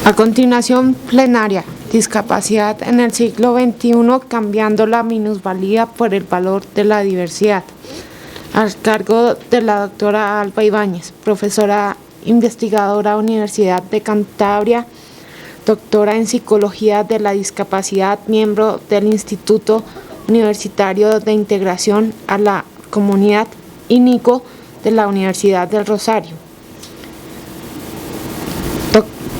A continuación, plenaria, discapacidad en el siglo XXI, cambiando la minusvalía por el valor de la diversidad. Al cargo de la doctora Alba Ibáñez, profesora investigadora, Universidad de Cantabria, doctora en Psicología de la Discapacidad, miembro del Instituto Universitario de Integración a la Comunidad INICO de la Universidad del Rosario.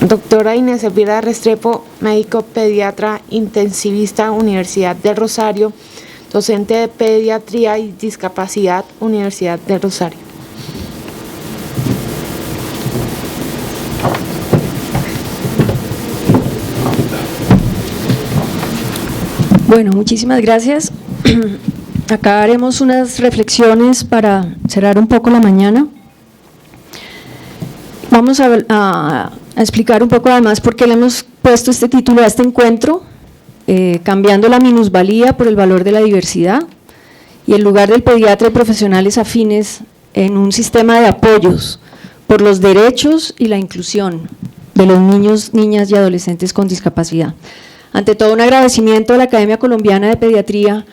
Doctora Inés Elvira Restrepo, médico pediatra intensivista, Universidad del Rosario, docente de pediatría y discapacidad, Universidad del Rosario. Bueno, muchísimas gracias. Acá haremos unas reflexiones para cerrar un poco la mañana. Vamos a explicar un poco además por qué le hemos puesto este título a este encuentro, cambiando la minusvalía por el valor de la diversidad y el lugar del pediatra y profesionales afines en un sistema de apoyos por los derechos y la inclusión de los niños, niñas y adolescentes con discapacidad. Ante todo, un agradecimiento a la Academia Colombiana de Pediatría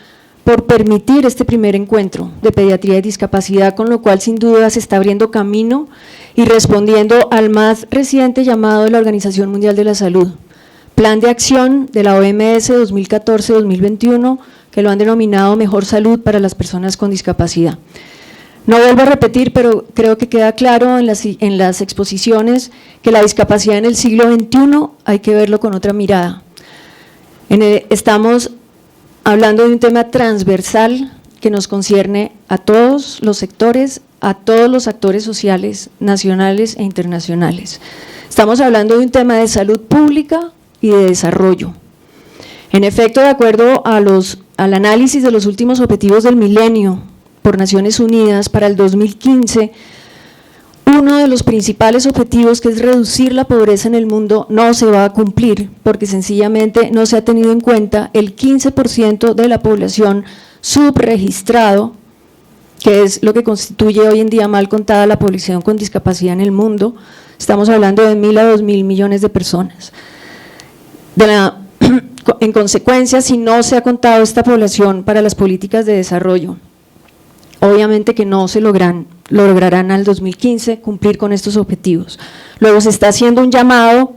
por permitir este primer encuentro de pediatría y discapacidad, con lo cual sin duda se está abriendo camino y respondiendo al más reciente llamado de la Organización Mundial de la Salud, Plan de Acción de la OMS 2014-2021, que lo han denominado Mejor Salud para las Personas con Discapacidad. No vuelvo a repetir, pero creo que queda claro en las exposiciones que la discapacidad en el siglo XXI hay que verlo con otra mirada. Estamos hablando de un tema transversal que nos concierne a todos los sectores, a todos los actores sociales, nacionales e internacionales. Estamos hablando de un tema de salud pública y de desarrollo. En efecto, de acuerdo al análisis de los últimos objetivos del milenio por Naciones Unidas para el 2015, uno de los principales objetivos, que es reducir la pobreza en el mundo, no se va a cumplir porque sencillamente no se ha tenido en cuenta el 15% de la población subregistrado, que es lo que constituye hoy en día mal contada la población con discapacidad en el mundo. Estamos hablando de 1.000 a 2.000 millones de personas. En consecuencia, si no se ha contado esta población para las políticas de desarrollo, obviamente que no se lograrán al 2015 cumplir con estos objetivos. Luego se está haciendo un llamado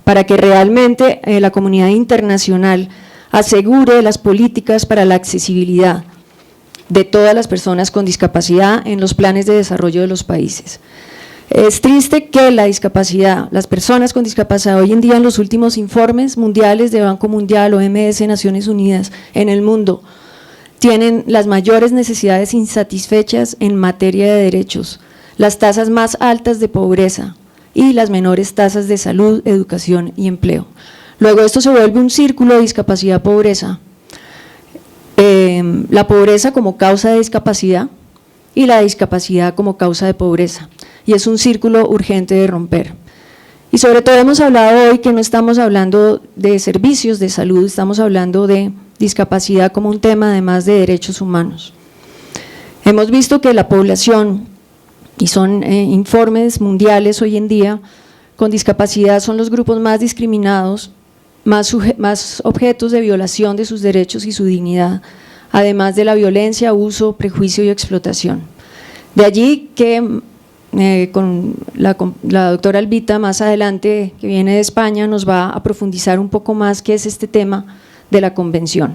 para que realmente la comunidad internacional asegure las políticas para la accesibilidad de todas las personas con discapacidad en los planes de desarrollo de los países. Es triste que la discapacidad, las personas con discapacidad hoy en día en los últimos informes mundiales de Banco Mundial, OMS, Naciones Unidas, en el mundo, tienen las mayores necesidades insatisfechas en materia de derechos, las tasas más altas de pobreza y las menores tasas de salud, educación y empleo. Luego esto se vuelve un círculo de discapacidad-pobreza. La pobreza como causa de discapacidad y la discapacidad como causa de pobreza, y es un círculo urgente de romper. Y sobre todo hemos hablado hoy que no estamos hablando de servicios de salud, estamos hablando de discapacidad como un tema además de derechos humanos. Hemos visto que la población, y son informes mundiales hoy en día, con discapacidad son los grupos más discriminados, más objetos de violación de sus derechos y su dignidad, además de la violencia, abuso, prejuicio y explotación. De allí que con la doctora Albita más adelante, que viene de España, nos va a profundizar un poco más qué es este tema de la convención.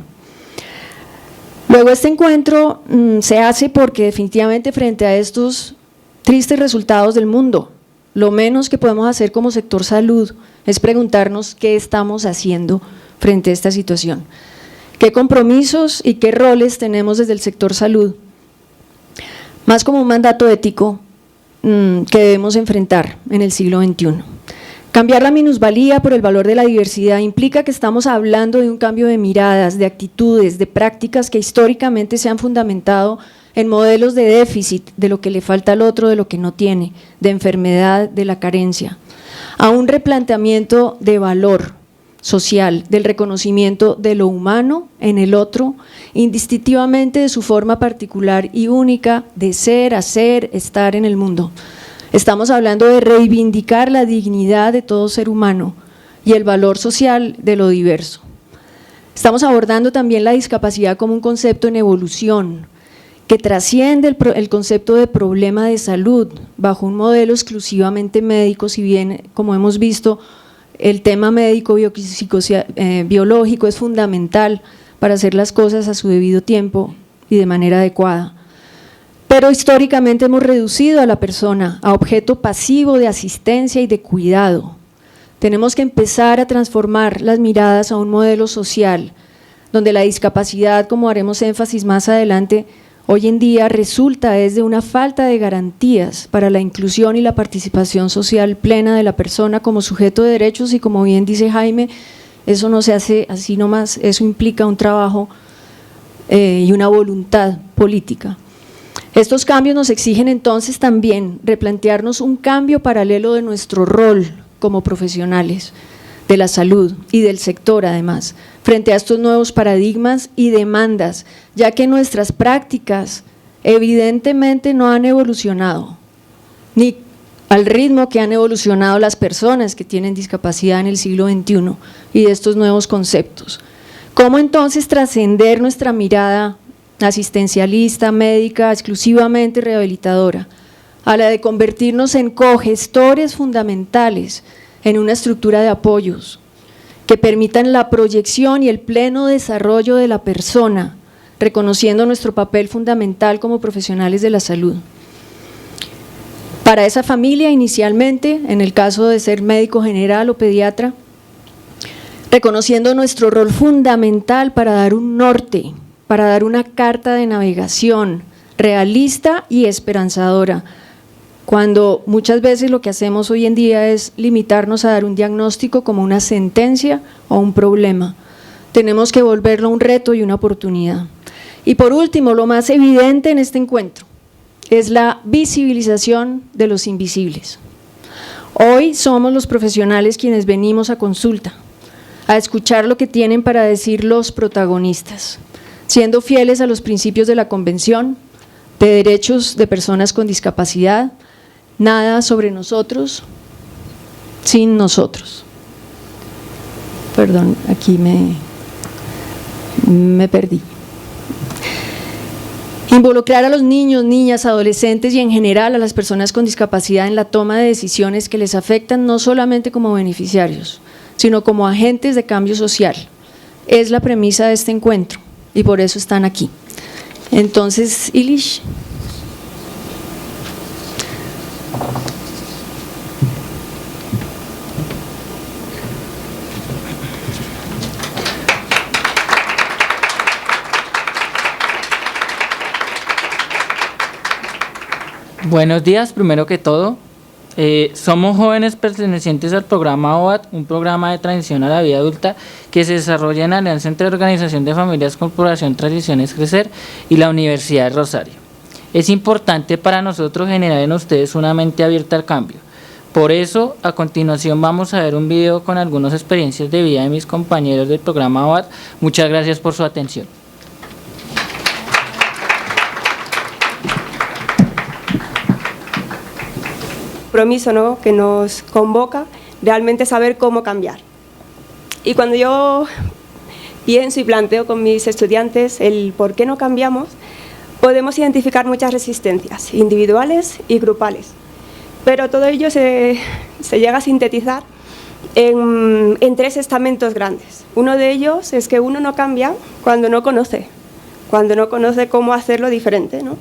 Luego este encuentro se hace porque definitivamente frente a estos tristes resultados del mundo, lo menos que podemos hacer como sector salud es preguntarnos qué estamos haciendo frente a esta situación, qué compromisos y qué roles tenemos desde el sector salud, más como un mandato ético que debemos enfrentar en el siglo XXI. Cambiar la minusvalía por el valor de la diversidad implica que estamos hablando de un cambio de miradas, de actitudes, de prácticas que históricamente se han fundamentado en modelos de déficit, de lo que le falta al otro, de lo que no tiene, de enfermedad, de la carencia, a un replanteamiento de valor social, del reconocimiento de lo humano en el otro, indistintivamente de su forma particular y única de ser, hacer, estar en el mundo. Estamos hablando de reivindicar la dignidad de todo ser humano y el valor social de lo diverso. Estamos abordando también la discapacidad como un concepto en evolución, que trasciende el concepto de problema de salud bajo un modelo exclusivamente médico, si bien, como hemos visto, el tema médico biológico es fundamental para hacer las cosas a su debido tiempo y de manera adecuada. Pero históricamente hemos reducido a la persona a objeto pasivo de asistencia y de cuidado. Tenemos que empezar a transformar las miradas a un modelo social, donde la discapacidad, como haremos énfasis más adelante, hoy en día resulta de una falta de garantías para la inclusión y la participación social plena de la persona como sujeto de derechos, y como bien dice Jaime, eso no se hace así nomás, eso implica un trabajo y una voluntad política. Estos cambios nos exigen entonces también replantearnos un cambio paralelo de nuestro rol como profesionales de la salud y del sector además, frente a estos nuevos paradigmas y demandas, ya que nuestras prácticas evidentemente no han evolucionado, ni al ritmo que han evolucionado las personas que tienen discapacidad en el siglo XXI y de estos nuevos conceptos. ¿Cómo entonces trascender nuestra mirada asistencialista, médica, exclusivamente rehabilitadora, a la de convertirnos en cogestores fundamentales en una estructura de apoyos que permitan la proyección y el pleno desarrollo de la persona, reconociendo nuestro papel fundamental como profesionales de la salud? Para esa familia, inicialmente, en el caso de ser médico general o pediatra, reconociendo nuestro rol fundamental para dar un norte, para dar una carta de navegación realista y esperanzadora, cuando muchas veces lo que hacemos hoy en día es limitarnos a dar un diagnóstico como una sentencia o un problema. Tenemos que volverlo un reto y una oportunidad. Y por último, lo más evidente en este encuentro es la visibilización de los invisibles. Hoy somos los profesionales quienes venimos a consulta, a escuchar lo que tienen para decir los protagonistas, siendo fieles a los principios de la Convención de Derechos de Personas con Discapacidad. Nada sobre nosotros sin nosotros. Perdón, aquí me perdí. Involucrar a los niños, niñas, adolescentes y en general a las personas con discapacidad en la toma de decisiones que les afectan no solamente como beneficiarios, sino como agentes de cambio social. Es la premisa de este encuentro y por eso están aquí. Entonces, Ilish. Buenos días, primero que todo. Somos jóvenes pertenecientes al programa OAT, un programa de transición a la vida adulta que se desarrolla en alianza entre la Organización de Familias Corporación Transiciones Crecer y la Universidad de Rosario. Es importante para nosotros generar en ustedes una mente abierta al cambio. Por eso, a continuación vamos a ver un video con algunas experiencias de vida de mis compañeros del programa OAT. Muchas gracias por su atención. Compromiso, ¿no?, que nos convoca realmente saber cómo cambiar. Y cuando yo pienso y planteo con mis estudiantes el por qué no cambiamos, podemos identificar muchas resistencias individuales y grupales, pero todo ello se llega a sintetizar en tres estamentos grandes. Uno de ellos es que uno no cambia cuando no conoce cómo hacerlo diferente, ¿no?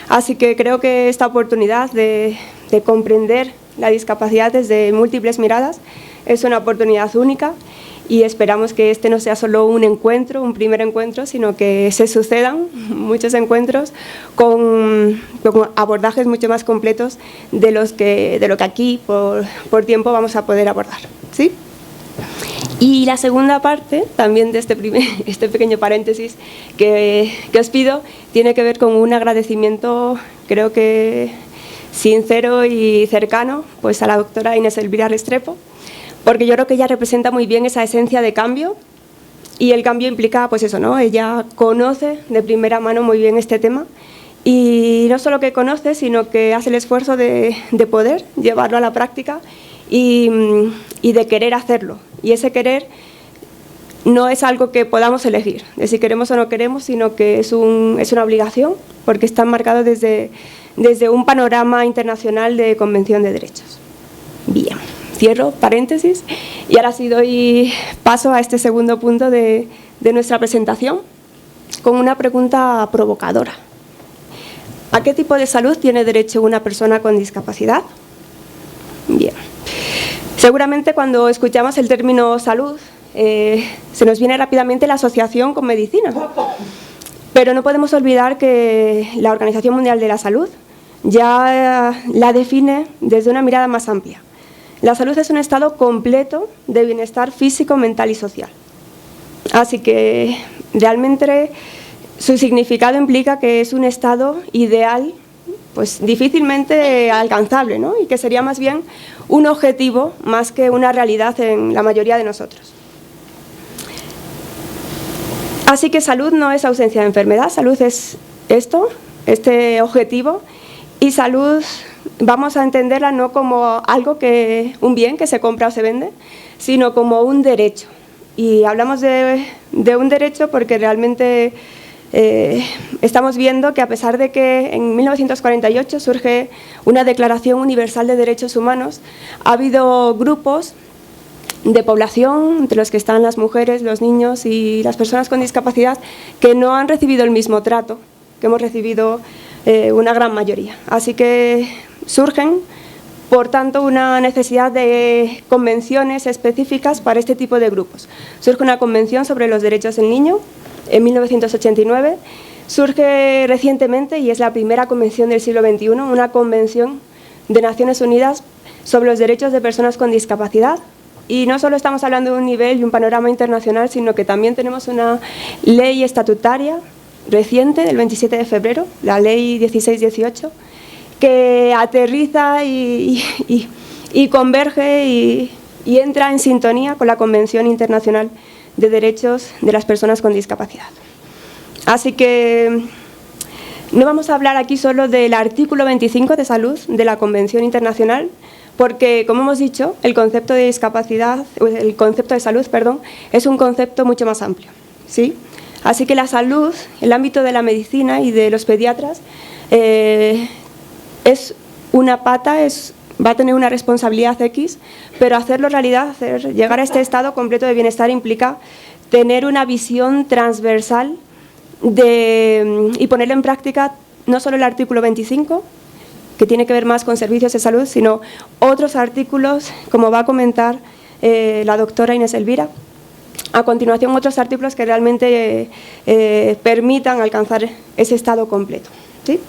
Así que creo que esta oportunidad de comprender la discapacidad desde múltiples miradas es una oportunidad única y esperamos que este no sea solo un encuentro, un primer encuentro, sino que se sucedan muchos encuentros con abordajes mucho más completos de lo que aquí por tiempo vamos a poder abordar, ¿sí? Y la segunda parte, también de este pequeño paréntesis que os pido, tiene que ver con un agradecimiento, creo que sincero y cercano, pues a la doctora Inés Elvira Restrepo, porque yo creo que ella representa muy bien esa esencia de cambio, y el cambio implica, pues eso, ¿no? Ella conoce de primera mano muy bien este tema Y no solo que conoce, sino que hace el esfuerzo de poder llevarlo a la práctica y de querer hacerlo. Y ese querer no es algo que podamos elegir, de si queremos o no queremos, sino que es una obligación, porque está marcado desde un panorama internacional de Convención de Derechos. Bien, cierro paréntesis y ahora sí doy paso a este segundo punto de nuestra presentación con una pregunta provocadora. ¿A qué tipo de salud tiene derecho una persona con discapacidad? Bien. Seguramente cuando escuchamos el término salud, se nos viene rápidamente la asociación con medicina. Pero no podemos olvidar que la Organización Mundial de la Salud ya la define desde una mirada más amplia. La salud es un estado completo de bienestar físico, mental y social. Así que realmente su significado implica que es un estado ideal, pues difícilmente alcanzable, ¿no? Y que sería más bien un objetivo más que una realidad en la mayoría de nosotros. Así que salud no es ausencia de enfermedad, salud es esto, este objetivo, y salud vamos a entenderla no como un bien que se compra o se vende, sino como un derecho. Y hablamos de un derecho porque realmente estamos viendo que a pesar de que en 1948 surge una Declaración Universal de Derechos Humanos, ha habido grupos de población, entre los que están las mujeres, los niños y las personas con discapacidad, que no han recibido el mismo trato que hemos recibido una gran mayoría. Así que surgen, por tanto, una necesidad de convenciones específicas para este tipo de grupos. Surge una Convención sobre los Derechos del Niño en 1989, surge recientemente, y es la primera convención del siglo XXI, una Convención de Naciones Unidas sobre los Derechos de Personas con Discapacidad. Y no solo estamos hablando de un nivel y un panorama internacional, sino que también tenemos una ley estatutaria reciente, del 27 de febrero, la Ley 1618, que aterriza y converge y entra en sintonía con la Convención Internacional de Derechos de las Personas con Discapacidad. Así que no vamos a hablar aquí solo del artículo 25 de salud de la Convención Internacional, porque, como hemos dicho, el concepto de salud, es un concepto mucho más amplio, ¿sí? Así que la salud, el ámbito de la medicina y de los pediatras, es una pata, va a tener una responsabilidad X, pero hacerlo realidad, llegar a este estado completo de bienestar implica tener una visión transversal y ponerlo en práctica no solo el artículo 25, que tiene que ver más con servicios de salud, sino otros artículos, como va a comentar la doctora Inés Elvira. A continuación, otros artículos que realmente permitan alcanzar ese estado completo, ¿sí?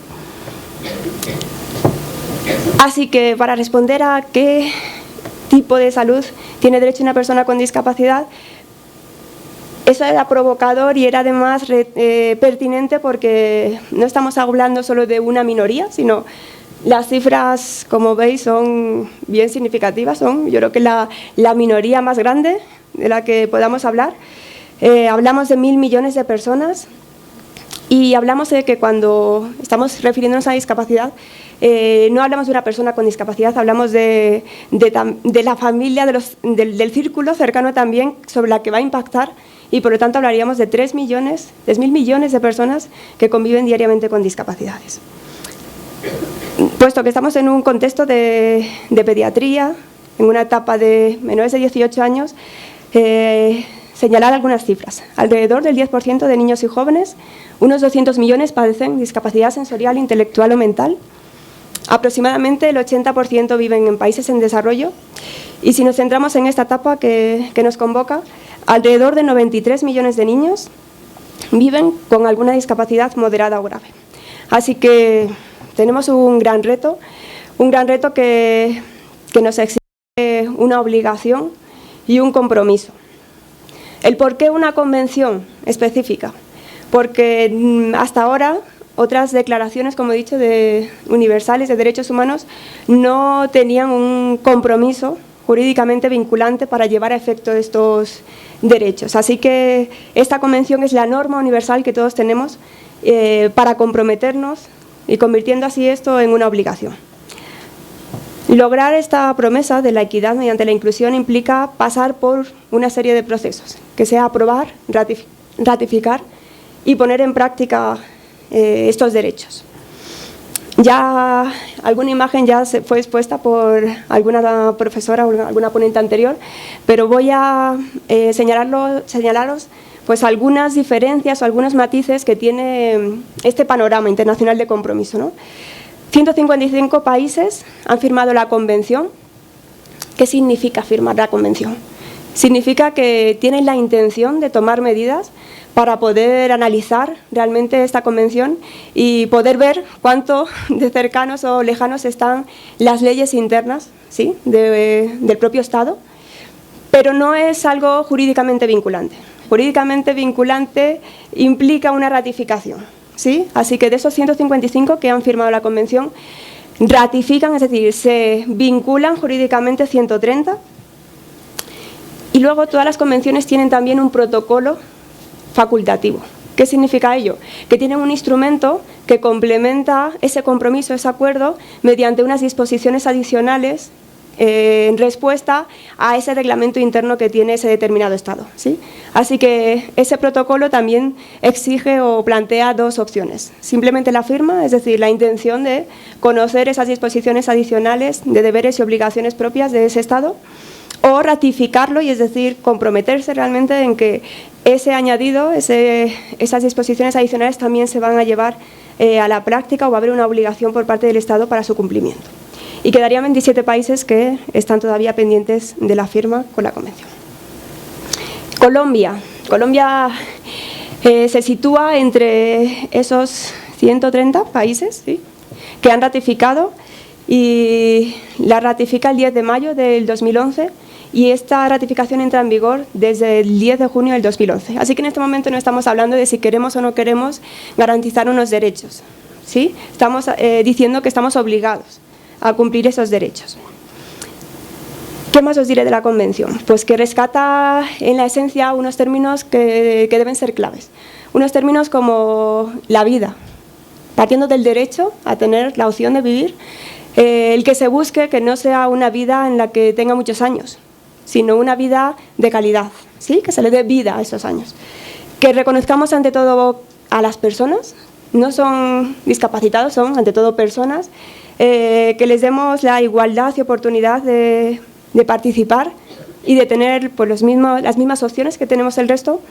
Así que para responder a qué tipo de salud tiene derecho una persona con discapacidad, eso era provocador y era además pertinente porque no estamos hablando solo de una minoría, sino las cifras, como veis, son bien significativas, yo creo que la minoría más grande de la que podamos hablar. Hablamos de 1.000 millones de personas y hablamos de que cuando estamos refiriéndonos a discapacidad, no hablamos de una persona con discapacidad, hablamos de la familia, del círculo cercano también sobre la que va a impactar, y por lo tanto hablaríamos de 3.000 millones de personas que conviven diariamente con discapacidades. Puesto que estamos en un contexto de pediatría, en una etapa de menores de 18 años, señalar algunas cifras. Alrededor del 10% de niños y jóvenes, unos 200 millones padecen discapacidad sensorial, intelectual o mental. Aproximadamente el 80% viven en países en desarrollo. Y si nos centramos en esta etapa que nos convoca, alrededor de 93 millones de niños viven con alguna discapacidad moderada o grave. Así que tenemos un gran reto que nos exige una obligación y un compromiso. ¿El por qué una convención específica? Porque hasta ahora otras declaraciones, como he dicho, universales de derechos humanos no tenían un compromiso jurídicamente vinculante para llevar a efecto estos derechos. Así que esta convención es la norma universal que todos tenemos para comprometernos y convirtiendo así esto en una obligación. Lograr esta promesa de la equidad mediante la inclusión implica pasar por una serie de procesos, que sea aprobar, ratificar y poner en práctica estos derechos. Ya alguna imagen ya fue expuesta por alguna profesora o alguna ponente anterior, pero voy a señalaros pues algunas diferencias o algunos matices que tiene este panorama internacional de compromiso, ¿no? 155 países han firmado la Convención. ¿Qué significa firmar la Convención? Significa que tienen la intención de tomar medidas para poder analizar realmente esta Convención y poder ver cuánto de cercanos o lejanos están las leyes internas, ¿sí?, del propio Estado, pero no es algo jurídicamente vinculante. Jurídicamente vinculante implica una ratificación, ¿sí? Así que de esos 155 que han firmado la Convención, ratifican, es decir, se vinculan jurídicamente 130, y luego todas las convenciones tienen también un protocolo facultativo. ¿Qué significa ello? Que tienen un instrumento que complementa ese compromiso, ese acuerdo, mediante unas disposiciones adicionales en respuesta a ese reglamento interno que tiene ese determinado Estado, ¿sí? Así que ese protocolo también exige o plantea dos opciones. Simplemente la firma, es decir, la intención de conocer esas disposiciones adicionales de deberes y obligaciones propias de ese Estado, o ratificarlo, y es decir, comprometerse realmente en que ese añadido, esas disposiciones adicionales también se van a llevar a la práctica, o va a haber una obligación por parte del Estado para su cumplimiento. Y quedarían 27 países que están todavía pendientes de la firma con la Convención. Colombia se sitúa entre esos 130 países, ¿sí?, que han ratificado, y la ratifica el 10 de mayo del 2011, y esta ratificación entra en vigor desde el 10 de junio del 2011. Así que en este momento no estamos hablando de si queremos o no queremos garantizar unos derechos, ¿sí? Estamos diciendo que estamos obligados a cumplir esos derechos. ¿Qué más os diré de la Convención? Pues que rescata en la esencia unos términos que deben ser claves. Unos términos como la vida, partiendo del derecho a tener la opción de vivir, el que se busque que no sea una vida en la que tenga muchos años, sino una vida de calidad, ¿sí?, que se le dé vida a esos años. Que reconozcamos ante todo a las personas, no son discapacitados, son ante todo personas, que les demos la igualdad y oportunidad de participar y de tener pues, las mismas opciones que tenemos el resto,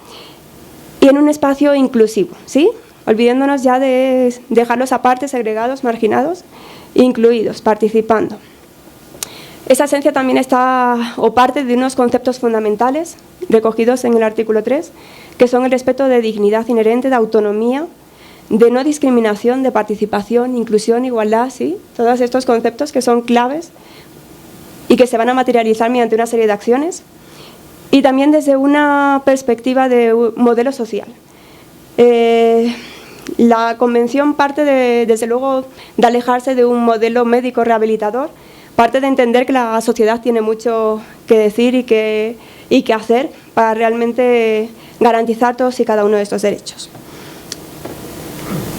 y en un espacio inclusivo, ¿sí?, olvidándonos ya de dejarlos aparte, segregados, marginados, incluidos, participando. Esa esencia también está o parte de unos conceptos fundamentales recogidos en el artículo 3, que son el respeto de dignidad inherente, de autonomía, de no discriminación, de participación, inclusión, igualdad, ¿sí? Todos estos conceptos que son claves y que se van a materializar mediante una serie de acciones, y también desde una perspectiva de modelo social. La Convención parte, desde luego, de alejarse de un modelo médico rehabilitador, parte de entender que la sociedad tiene mucho que decir y que hacer para realmente garantizar todos y cada uno de estos derechos.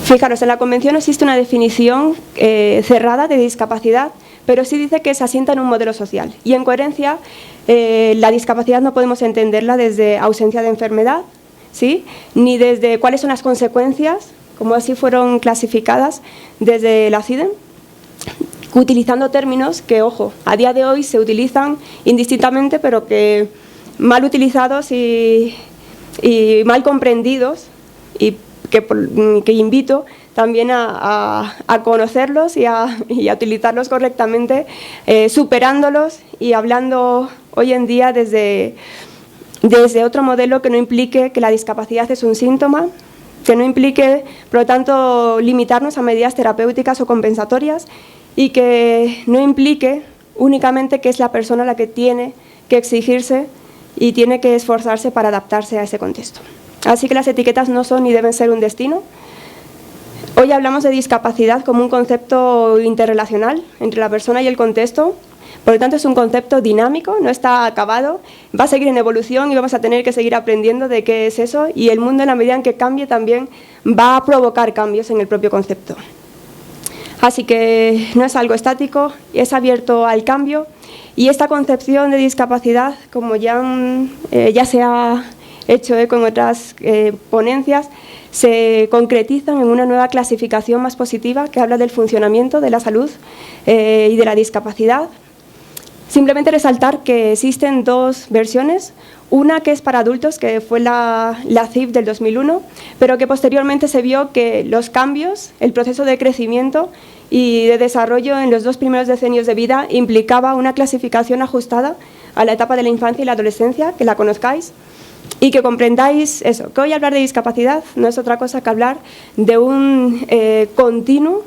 Fijaros, en la Convención no existe una definición cerrada de discapacidad, pero sí dice que se asienta en un modelo social. Y en coherencia, la discapacidad no podemos entenderla desde ausencia de enfermedad, ¿sí?, ni desde cuáles son las consecuencias, como así fueron clasificadas desde la CIDEM, utilizando términos que, ojo, a día de hoy se utilizan indistintamente, pero que mal utilizados y mal comprendidos, y que invito también a conocerlos y a utilizarlos correctamente, superándolos y hablando hoy en día desde otro modelo que no implique que la discapacidad es un síntoma, que no implique, por lo tanto, limitarnos a medidas terapéuticas o compensatorias, y que no implique únicamente que es la persona la que tiene que exigirse y tiene que esforzarse para adaptarse a ese contexto. Así que las etiquetas no son ni deben ser un destino. Hoy hablamos de discapacidad como un concepto interrelacional entre la persona y el contexto. Por lo tanto, es un concepto dinámico, no está acabado, va a seguir en evolución y vamos a tener que seguir aprendiendo de qué es eso, y el mundo, en la medida en que cambie, también va a provocar cambios en el propio concepto. Así que no es algo estático, es abierto al cambio, y esta concepción de discapacidad, como ya se ha hecho eco en otras ponencias, se concretizan en una nueva clasificación más positiva que habla del funcionamiento de la salud y de la discapacidad. Simplemente resaltar que existen dos versiones, una que es para adultos, que fue la CIF del 2001, pero que posteriormente se vio que los cambios, el proceso de crecimiento y de desarrollo en los 2 primeros decenios de vida implicaba una clasificación ajustada a la etapa de la infancia y la adolescencia, que la conozcáis, y que comprendáis eso, que hoy hablar de discapacidad no es otra cosa que hablar de un continuo,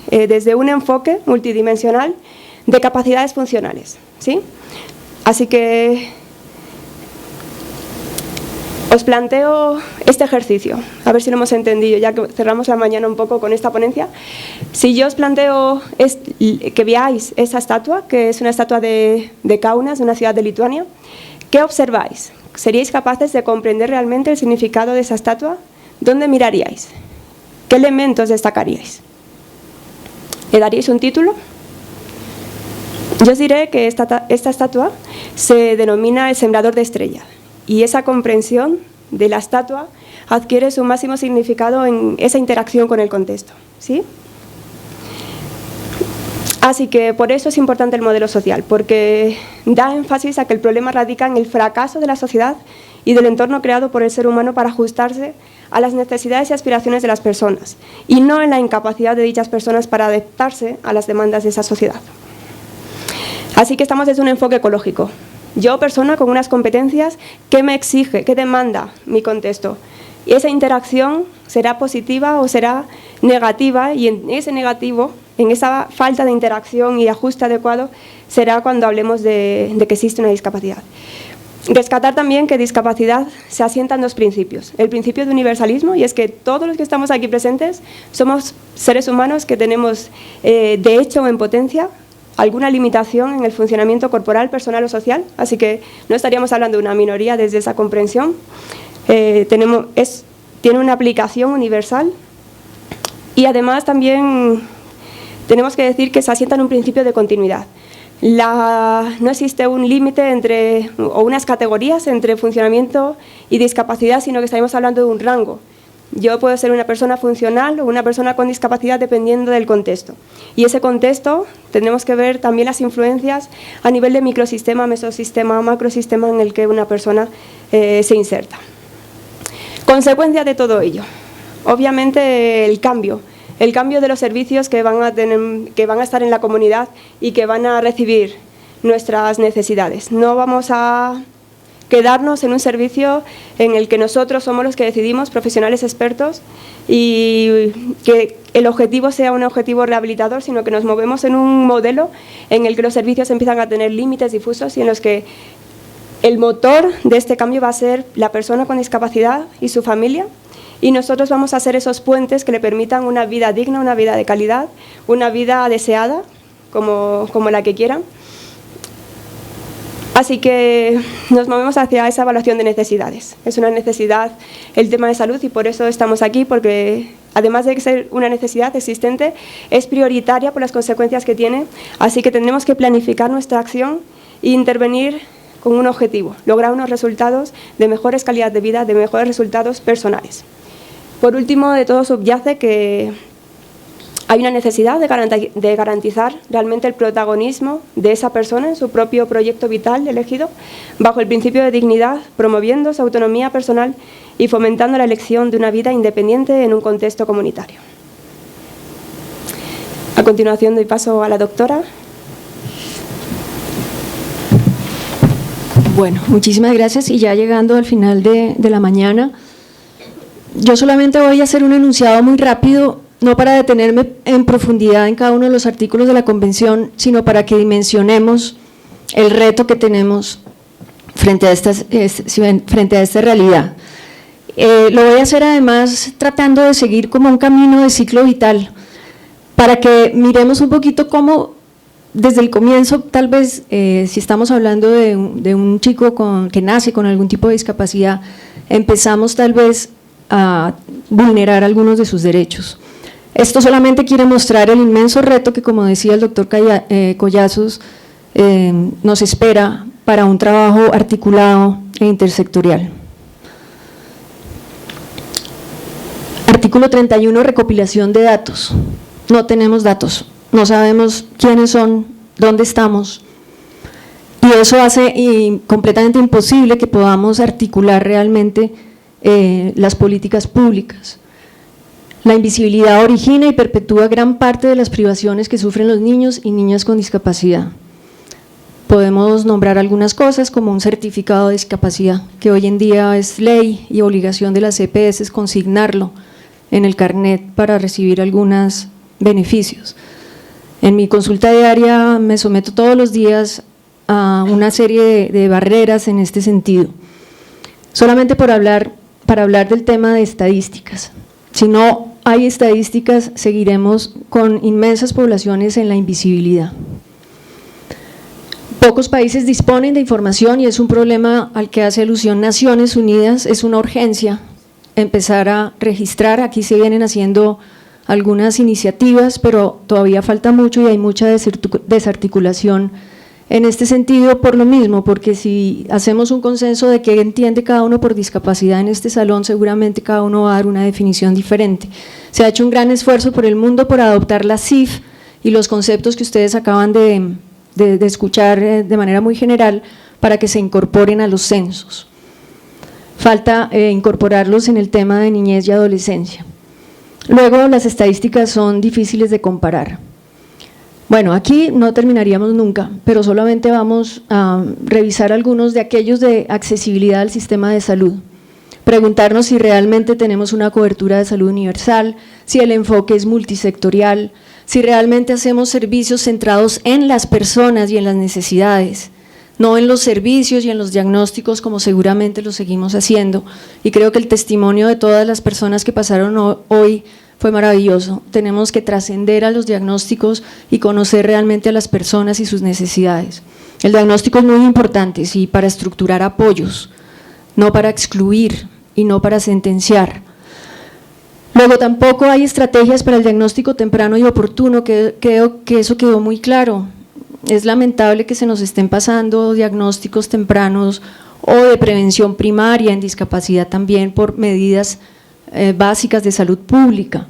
desde un enfoque multidimensional de capacidades funcionales, ¿sí? Así que os planteo este ejercicio, a ver si lo hemos entendido, ya que cerramos la mañana un poco con esta ponencia. Si yo os planteo que veáis esa estatua, que es una estatua de Kaunas, de una ciudad de Lituania, ¿qué observáis? ¿Seríais capaces de comprender realmente el significado de esa estatua? ¿Dónde miraríais? ¿Qué elementos destacaríais? ¿Le daríais un título? Yo os diré que esta estatua se denomina el sembrador de estrellas, y esa comprensión de la estatua adquiere su máximo significado en esa interacción con el contexto, ¿sí? Así que por eso es importante el modelo social, porque da énfasis a que el problema radica en el fracaso de la sociedad y del entorno creado por el ser humano para ajustarse a las necesidades y aspiraciones de las personas, y no en la incapacidad de dichas personas para adaptarse a las demandas de esa sociedad. Así que estamos desde un enfoque ecológico. Yo, persona con unas competencias, ¿qué me exige, qué demanda mi contexto? Y esa interacción será positiva o será negativa, y en ese negativo, en esa falta de interacción y ajuste adecuado, será cuando hablemos de que existe una discapacidad. Rescatar también que discapacidad se asienta en 2 principios. El principio de universalismo, y es que todos los que estamos aquí presentes somos seres humanos que tenemos, de hecho o en potencia, alguna limitación en el funcionamiento corporal, personal o social, así que no estaríamos hablando de una minoría desde esa comprensión. Tiene una aplicación universal, y además también tenemos que decir que se asienta en un principio de continuidad. No existe un límite o unas categorías entre funcionamiento y discapacidad, sino que estaríamos hablando de un rango. Yo puedo ser una persona funcional o una persona con discapacidad dependiendo del contexto. Y ese contexto tenemos que ver también las influencias a nivel de microsistema, mesosistema, macrosistema en el que una persona se inserta. Consecuencia de todo ello, obviamente el cambio de los servicios que van a estar en la comunidad y que van a recibir nuestras necesidades. No vamos a quedarnos en un servicio en el que nosotros somos los que decidimos, profesionales expertos, y que el objetivo sea un objetivo rehabilitador, sino que nos movemos en un modelo en el que los servicios empiezan a tener límites difusos y en los que el motor de este cambio va a ser la persona con discapacidad y su familia, y nosotros vamos a ser esos puentes que le permitan una vida digna, una vida de calidad, una vida deseada, como la que quieran. Así que nos movemos hacia esa evaluación de necesidades. Es una necesidad el tema de salud, y por eso estamos aquí, porque además de ser una necesidad existente, es prioritaria por las consecuencias que tiene, así que tendremos que planificar nuestra acción e intervenir con un objetivo, lograr unos resultados de mejores calidad de vida, de mejores resultados personales. Por último, de todo subyace que hay una necesidad de garantizar realmente el protagonismo de esa persona en su propio proyecto vital elegido, bajo el principio de dignidad, promoviendo su autonomía personal y fomentando la elección de una vida independiente en un contexto comunitario. A continuación doy paso a la doctora. Bueno, muchísimas gracias, y ya llegando al final de la mañana, yo solamente voy a hacer un enunciado muy rápido, no para detenerme en profundidad en cada uno de los artículos de la Convención, sino para que dimensionemos el reto que tenemos frente a esta realidad. Lo voy a hacer además tratando de seguir como un camino de ciclo vital, para que miremos un poquito cómo desde el comienzo, tal vez, si estamos hablando de un chico que nace con algún tipo de discapacidad, empezamos tal vez a vulnerar algunos de sus derechos. Esto solamente quiere mostrar el inmenso reto que, como decía el doctor Collazos, nos espera para un trabajo articulado e intersectorial. Artículo 31, recopilación de datos. No tenemos datos, no sabemos quiénes son, dónde estamos, y eso hace completamente imposible que podamos articular realmente las políticas públicas. La invisibilidad origina y perpetúa gran parte de las privaciones que sufren los niños y niñas con discapacidad. Podemos nombrar algunas cosas como un certificado de discapacidad, que hoy en día es ley y obligación de las EPS consignarlo en el carnet para recibir algunos beneficios. En mi consulta diaria me someto todos los días a una serie de barreras en este sentido. Solamente para hablar del tema de estadísticas. Si no hay estadísticas, seguiremos con inmensas poblaciones en la invisibilidad. Pocos países disponen de información y es un problema al que hace alusión Naciones Unidas. Es una urgencia empezar a registrar. Aquí se vienen haciendo algunas iniciativas, pero todavía falta mucho y hay mucha desarticulación en este sentido por lo mismo, porque si hacemos un consenso de qué entiende cada uno por discapacidad en este salón, seguramente cada uno va a dar una definición diferente. Se ha hecho un gran esfuerzo por el mundo por adoptar la CIF y los conceptos que ustedes acaban de escuchar de manera muy general para que se incorporen a los censos. Falta incorporarlos en el tema de niñez y adolescencia. Luego, las estadísticas son difíciles de comparar. Bueno, aquí no terminaríamos nunca, pero solamente vamos a revisar algunos de aquellos de accesibilidad al sistema de salud. Preguntarnos si realmente tenemos una cobertura de salud universal, si el enfoque es multisectorial, si realmente hacemos servicios centrados en las personas y en las necesidades, no en los servicios y en los diagnósticos como seguramente lo seguimos haciendo. Y creo que el testimonio de todas las personas que pasaron hoy fue maravilloso. Tenemos que trascender a los diagnósticos y conocer realmente a las personas y sus necesidades. El diagnóstico es muy importante, sí, para estructurar apoyos, no para excluir y no para sentenciar. Luego tampoco hay estrategias para el diagnóstico temprano y oportuno, creo que eso quedó muy claro. Es lamentable que se nos estén pasando diagnósticos tempranos o de prevención primaria en discapacidad también por medidas básicas de salud pública,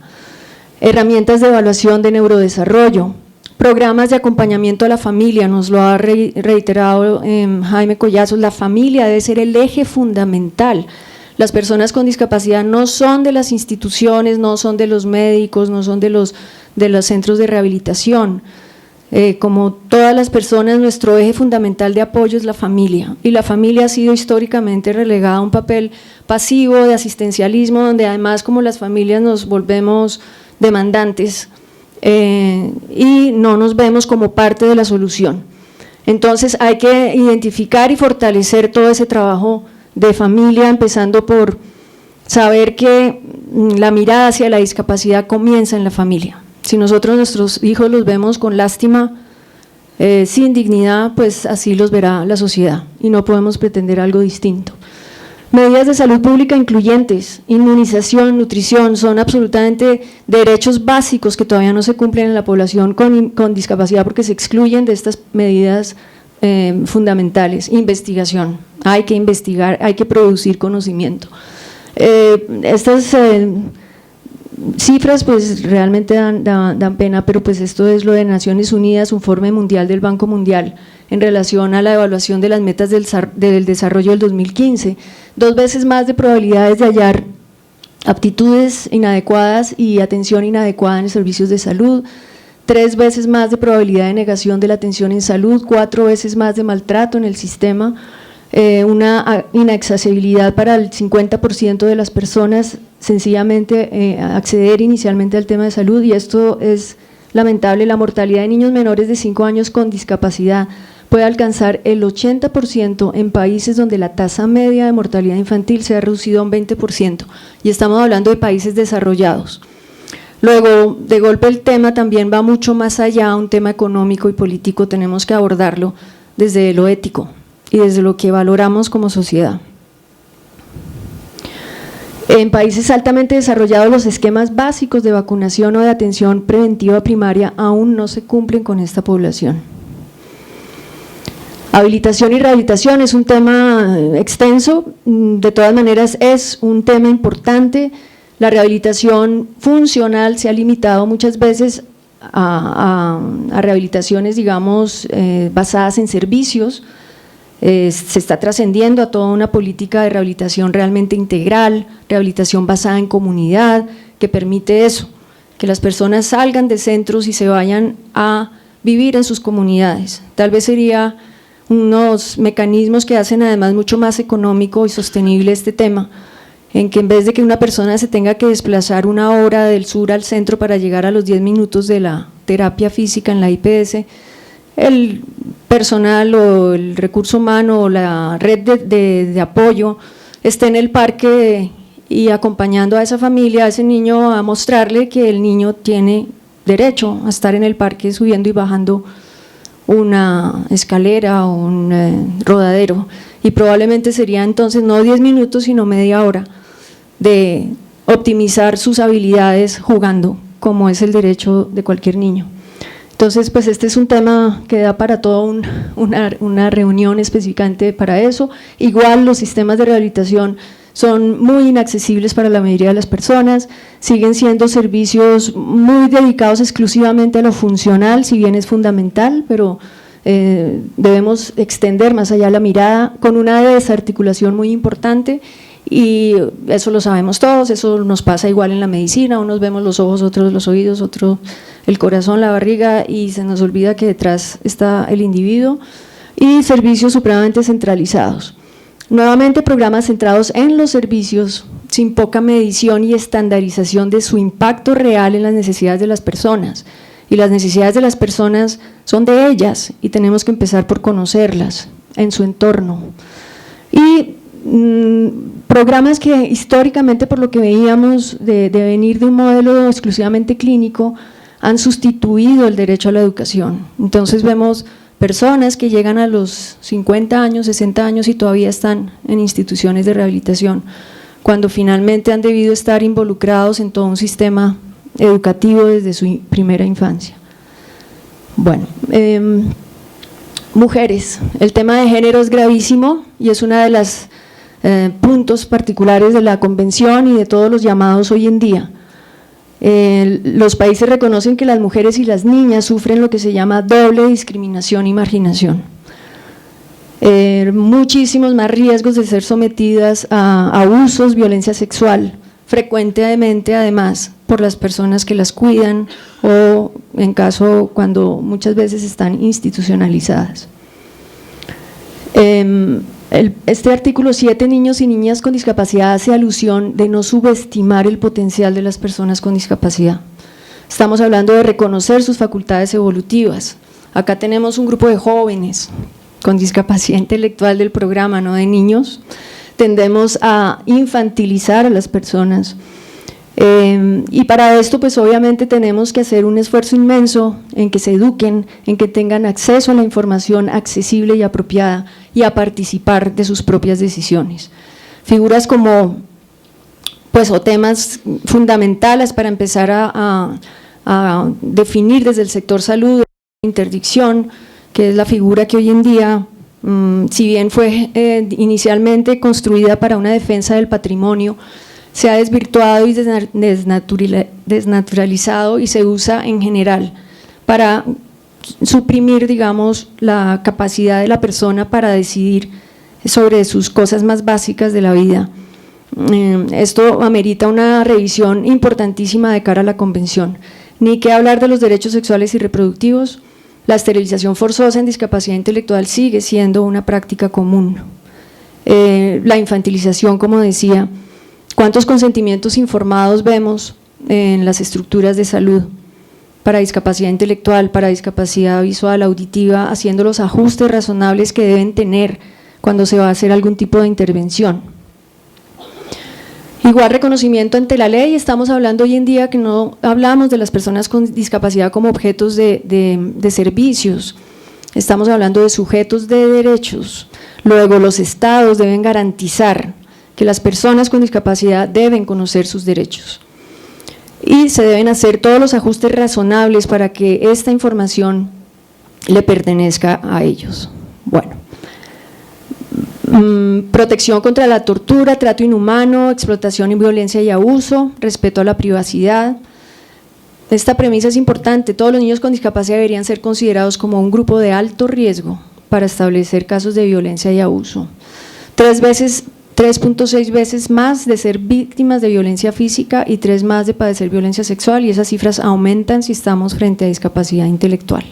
herramientas de evaluación de neurodesarrollo, programas de acompañamiento a la familia, nos lo ha reiterado Jaime Collazos, la familia debe ser el eje fundamental. Las personas con discapacidad no son de las instituciones, no son de los médicos, no son de los centros de rehabilitación. Como todas las personas, nuestro eje fundamental de apoyo es la familia, y la familia ha sido históricamente relegada a un papel pasivo de asistencialismo, donde además como las familias nos volvemos demandantes y no nos vemos como parte de la solución. Entonces hay que identificar y fortalecer todo ese trabajo de familia, empezando por saber que la mirada hacia la discapacidad comienza en la familia. Si nosotros nuestros hijos los vemos con lástima, sin dignidad, pues así los verá la sociedad y no podemos pretender algo distinto. Medidas de salud pública incluyentes, inmunización, nutrición, son absolutamente derechos básicos que todavía no se cumplen en la población con discapacidad porque se excluyen de estas medidas fundamentales. Investigación, hay que investigar, hay que producir conocimiento. Estas cifras pues realmente dan pena, pero pues esto es lo de Naciones Unidas, informe mundial del Banco Mundial en relación a la evaluación de las metas del desarrollo del 2015, 2 veces más de probabilidades de hallar aptitudes inadecuadas y atención inadecuada en los servicios de salud, 3 veces más de probabilidad de negación de la atención en salud, 4 veces más de maltrato en el sistema, una inaccesibilidad para el 50% de las personas, sencillamente acceder inicialmente al tema de salud, y esto es lamentable. La mortalidad de niños menores de 5 años con discapacidad puede alcanzar el 80% en países donde la tasa media de mortalidad infantil se ha reducido a un 20%, y estamos hablando de países desarrollados. Luego, de golpe el tema también va mucho más allá, un tema económico y político, tenemos que abordarlo desde lo ético y desde lo que valoramos como sociedad. En países altamente desarrollados, los esquemas básicos de vacunación o de atención preventiva primaria aún no se cumplen con esta población. Habilitación y rehabilitación es un tema extenso, de todas maneras es un tema importante. La rehabilitación funcional se ha limitado muchas veces a rehabilitaciones, digamos, basadas en servicios. Se está trascendiendo a toda una política de rehabilitación realmente integral, rehabilitación basada en comunidad, que permite eso, que las personas salgan de centros y se vayan a vivir en sus comunidades. Tal vez sería unos mecanismos que hacen además mucho más económico y sostenible este tema, en que en vez de que una persona se tenga que desplazar 1 hora del sur al centro para llegar a los 10 minutos de la terapia física en la IPS, el personal o el recurso humano o la red de apoyo esté en el parque y acompañando a esa familia, a ese niño, a mostrarle que el niño tiene derecho a estar en el parque subiendo y bajando una escalera o un rodadero, y probablemente sería entonces no 10 minutos sino media hora de optimizar sus habilidades jugando, como es el derecho de cualquier niño. Entonces, pues este es un tema que da para toda una reunión específicamente para eso. Igual los sistemas de rehabilitación son muy inaccesibles para la mayoría de las personas, siguen siendo servicios muy dedicados exclusivamente a lo funcional, si bien es fundamental, pero debemos extender más allá la mirada con una desarticulación muy importante, y eso lo sabemos todos, eso nos pasa igual en la medicina, unos vemos los ojos, otros los oídos, otros el corazón, la barriga, y se nos olvida que detrás está el individuo, y servicios supremamente centralizados. Nuevamente, programas centrados en los servicios, sin poca medición y estandarización de su impacto real en las necesidades de las personas, y las necesidades de las personas son de ellas y tenemos que empezar por conocerlas en su entorno. Y programas que históricamente, por lo que veíamos de venir de un modelo exclusivamente clínico, han sustituido el derecho a la educación. Entonces vemos personas que llegan a los 50 años, 60 años y todavía están en instituciones de rehabilitación, cuando finalmente han debido estar involucrados en todo un sistema educativo desde su primera infancia. Bueno, mujeres, el tema de género es gravísimo y es uno de los puntos particulares de la convención y de todos los llamados hoy en día. Los países reconocen que las mujeres y las niñas sufren lo que se llama doble discriminación y marginación. Muchísimos más riesgos de ser sometidas a abusos, violencia sexual, frecuentemente además por las personas que las cuidan o en caso cuando muchas veces están institucionalizadas. Este artículo 7, niños y niñas con discapacidad, hace alusión de no subestimar el potencial de las personas con discapacidad. Estamos hablando de reconocer sus facultades evolutivas. Acá tenemos un grupo de jóvenes con discapacidad intelectual del programa, no de niños. Tendemos a infantilizar a las personas. Y para esto pues obviamente tenemos que hacer un esfuerzo inmenso en que se eduquen, en que tengan acceso a la información accesible y apropiada y a participar de sus propias decisiones. Figuras como pues o temas fundamentales para empezar a definir desde el sector salud, interdicción, que es la figura que hoy en día, si bien fue inicialmente construida para una defensa del patrimonio, se ha desvirtuado y desnaturalizado y se usa en general para suprimir, digamos, la capacidad de la persona para decidir sobre sus cosas más básicas de la vida. Esto amerita una revisión importantísima de cara a la convención. Ni que hablar de los derechos sexuales y reproductivos. La esterilización forzosa en discapacidad intelectual sigue siendo una práctica común. La infantilización, como decía. ¿Cuántos consentimientos informados vemos en las estructuras de salud para discapacidad intelectual, para discapacidad visual, auditiva, haciendo los ajustes razonables que deben tener cuando se va a hacer algún tipo de intervención? Igual reconocimiento ante la ley. Estamos hablando hoy en día que no hablamos de las personas con discapacidad como objetos de servicios, estamos hablando de sujetos de derechos. Luego los estados deben garantizar que las personas con discapacidad deben conocer sus derechos y se deben hacer todos los ajustes razonables para que esta información le pertenezca a ellos. Bueno, protección contra la tortura, trato inhumano, explotación y violencia y abuso, respeto a la privacidad. Esta premisa es importante, todos los niños con discapacidad deberían ser considerados como un grupo de alto riesgo para establecer casos de violencia y abuso. 3.6 veces más de ser víctimas de violencia física y 3 más de padecer violencia sexual, y esas cifras aumentan si estamos frente a discapacidad intelectual.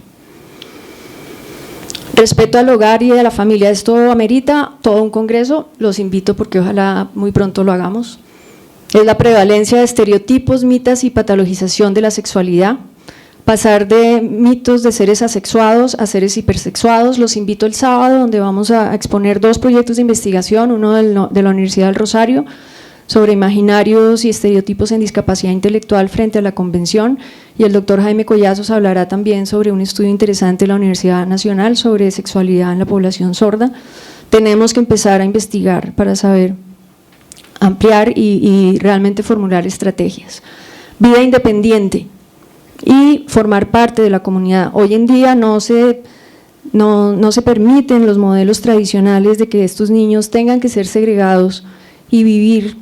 Respeto al hogar y a la familia, esto amerita todo un congreso, los invito porque ojalá muy pronto lo hagamos. Es la prevalencia de estereotipos, mitos y patologización de la sexualidad, pasar de mitos de seres asexuados a seres hipersexuados. Los invito el sábado, donde vamos a exponer 2 proyectos de investigación, uno de la Universidad del Rosario sobre imaginarios y estereotipos en discapacidad intelectual frente a la convención, y el doctor Jaime Collazos hablará también sobre un estudio interesante de la Universidad Nacional sobre sexualidad en la población sorda. Tenemos que empezar a investigar para saber ampliar y realmente formular estrategias. Vida independiente y formar parte de la comunidad. Hoy en día no se permiten los modelos tradicionales de que estos niños tengan que ser segregados y vivir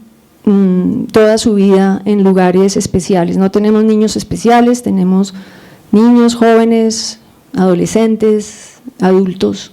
toda su vida en lugares especiales. No tenemos niños especiales, tenemos niños, jóvenes, adolescentes, adultos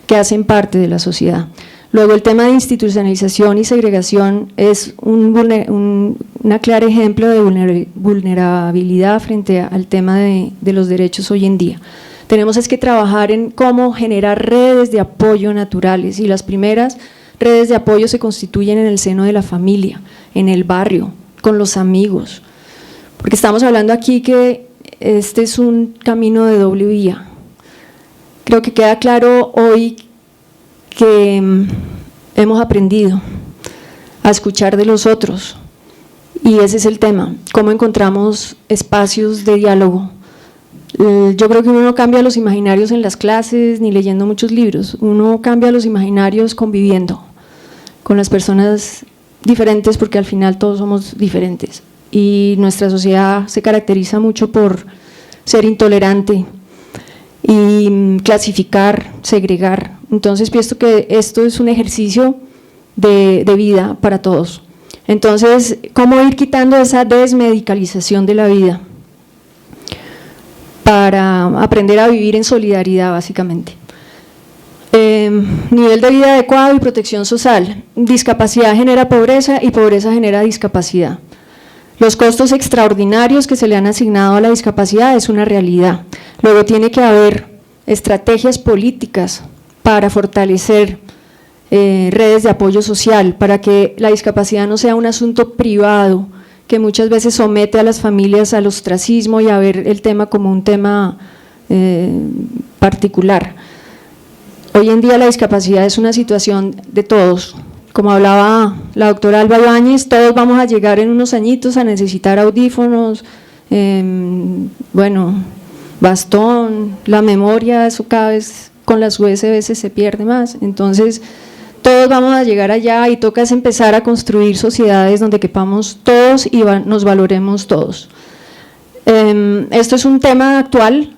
que hacen parte de la sociedad. Luego, el tema de institucionalización y segregación es un claro ejemplo de vulnerabilidad frente al tema de los derechos hoy en día. Tenemos que trabajar en cómo generar redes de apoyo naturales, y las primeras redes de apoyo se constituyen en el seno de la familia, en el barrio, con los amigos, porque estamos hablando aquí que este es un camino de doble vía. Creo que queda claro hoy que hemos aprendido a escuchar de los otros, y ese es el tema, cómo encontramos espacios de diálogo. Yo creo que uno no cambia los imaginarios en las clases ni leyendo muchos libros, uno cambia los imaginarios conviviendo con las personas diferentes, porque al final todos somos diferentes y nuestra sociedad se caracteriza mucho por ser intolerante y clasificar, segregar. Entonces pienso que esto es un ejercicio de vida para todos. Entonces, ¿cómo ir quitando esa desmedicalización de la vida para aprender a vivir en solidaridad, básicamente? Nivel de vida adecuado y protección social. Discapacidad genera pobreza y pobreza genera discapacidad. Los costos extraordinarios que se le han asignado a la discapacidad es una realidad. Luego tiene que haber estrategias políticas para fortalecer redes de apoyo social, para que la discapacidad no sea un asunto privado que muchas veces somete a las familias al ostracismo y a ver el tema como un tema particular. Hoy en día la discapacidad es una situación de todos. Como hablaba la doctora Alba Ibáñez, todos vamos a llegar en unos añitos a necesitar audífonos, bastón, la memoria, eso cada vez con las USB se pierde más. Entonces, todos vamos a llegar allá y toca es empezar a construir sociedades donde quepamos todos y nos valoremos todos. Esto es un tema actual.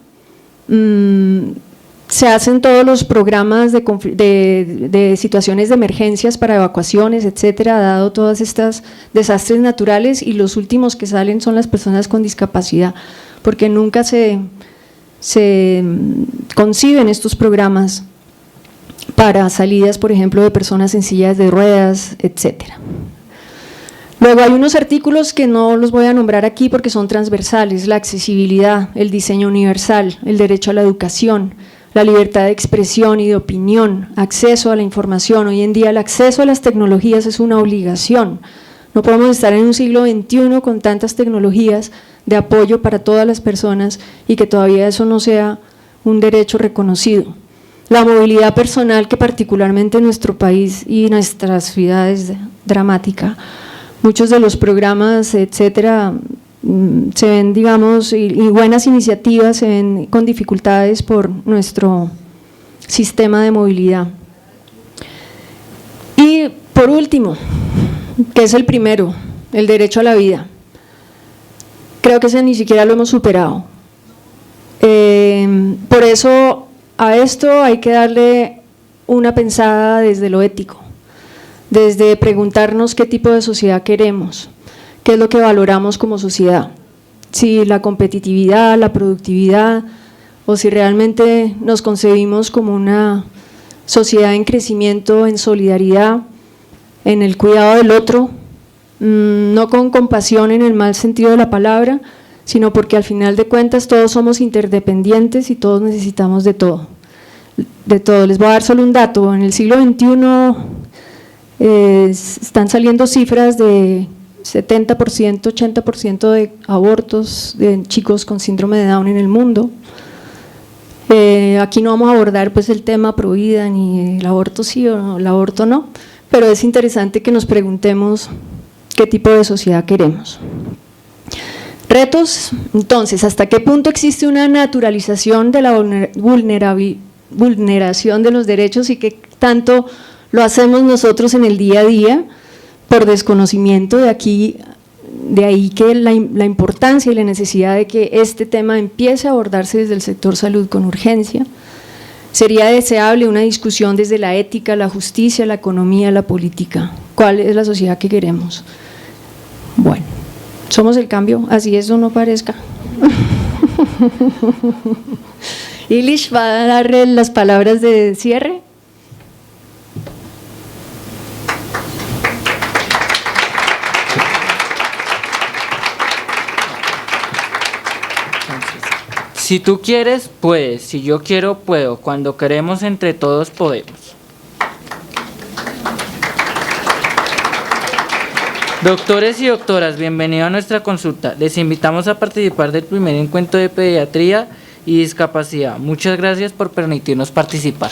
Se hacen todos los programas de situaciones de emergencias para evacuaciones, etcétera, dado todas estas desastres naturales, y los últimos que salen son las personas con discapacidad, porque nunca se conciben estos programas para salidas, por ejemplo, de personas en sillas de ruedas, etcétera. Luego hay unos artículos que no los voy a nombrar aquí porque son transversales: la accesibilidad, el diseño universal, el derecho a la educación, la libertad de expresión y de opinión, acceso a la información. Hoy en día el acceso a las tecnologías es una obligación. No podemos estar en un siglo XXI con tantas tecnologías de apoyo para todas las personas y que todavía eso no sea un derecho reconocido. La movilidad personal, que particularmente en nuestro país y nuestras ciudades es dramática. Muchos de los programas, etcétera, se ven, digamos, y buenas iniciativas se ven con dificultades por nuestro sistema de movilidad. Y Por último, que es el primero, el derecho a la vida. Creo que ese ni siquiera lo hemos superado. Por eso a esto hay que darle una pensada desde lo ético, desde preguntarnos qué tipo de sociedad queremos, qué es lo que valoramos como sociedad, si la competitividad, la productividad, o si realmente nos concebimos como una sociedad en crecimiento, en solidaridad, en el cuidado del otro, no con compasión en el mal sentido de la palabra, sino porque al final de cuentas todos somos interdependientes y todos necesitamos de todo. De todo. Les voy a dar solo un dato. En el siglo XXI están saliendo cifras de 70%, 80% de abortos de chicos con síndrome de Down en el mundo. Aquí no vamos a abordar pues el tema pro vida, ni el aborto sí o el aborto no, pero es interesante que nos preguntemos qué tipo de sociedad queremos. Retos, entonces, ¿hasta qué punto existe una naturalización de la vulneración de los derechos y qué tanto lo hacemos nosotros en el día a día por desconocimiento? De ahí que la importancia y la necesidad de que este tema empiece a abordarse desde el sector salud con urgencia. Sería deseable una discusión desde la ética, la justicia, la economía, la política. ¿Cuál es la sociedad que queremos? Bueno, somos el cambio, así eso no parezca. Ilish va a darle las palabras de cierre. Si tú quieres, puedes. Si yo quiero, puedo. Cuando queremos, entre todos podemos. Doctores y doctoras, bienvenidos a nuestra consulta. Les invitamos a participar del primer encuentro de pediatría y discapacidad. Muchas gracias por permitirnos participar.